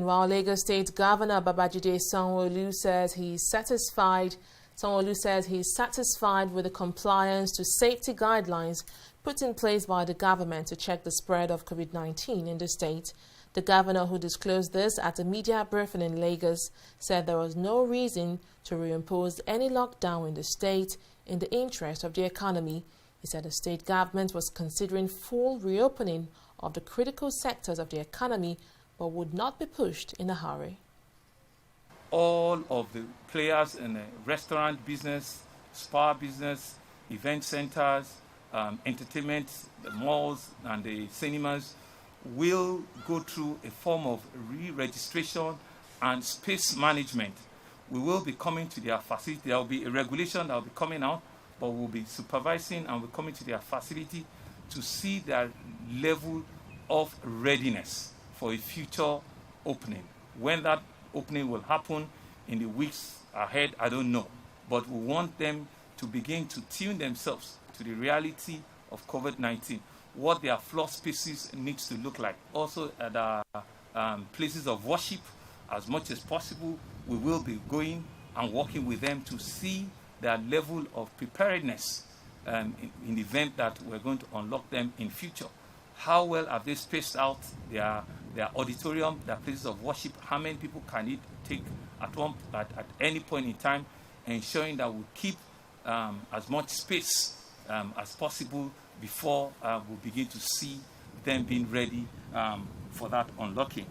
While Lagos State Governor Babajide Sanwo-Olu says he's satisfied with the compliance to safety guidelines put in place by the government to check the spread of COVID-19 in the state. The governor, who disclosed this at a media briefing in Lagos, said there was no reason to reimpose any lockdown in the state in the interest of the economy. He said the state government was considering full reopening of the critical sectors of the economy, but would not be pushed in a hurry. All of the players in the restaurant business, spa business, event centers, entertainment, the malls and the cinemas will go through a form of re-registration and space management. We will be coming to their facility. There will be a regulation that will be coming out, but we'll be supervising and we're coming to their facility to see their level of readiness for a future opening. When that opening will happen in the weeks ahead, I don't know. But we want them to begin to tune themselves to the reality of COVID-19, what their floor spaces needs to look like. Also at our places of worship, as much as possible, we will be going and working with them to see their level of preparedness in the event that we're going to unlock them in future. How well have they spaced out their auditorium, their places of worship? How many people can it take at any point in time? Ensuring that we keep as much space as possible before we begin to see them being ready for that unlocking.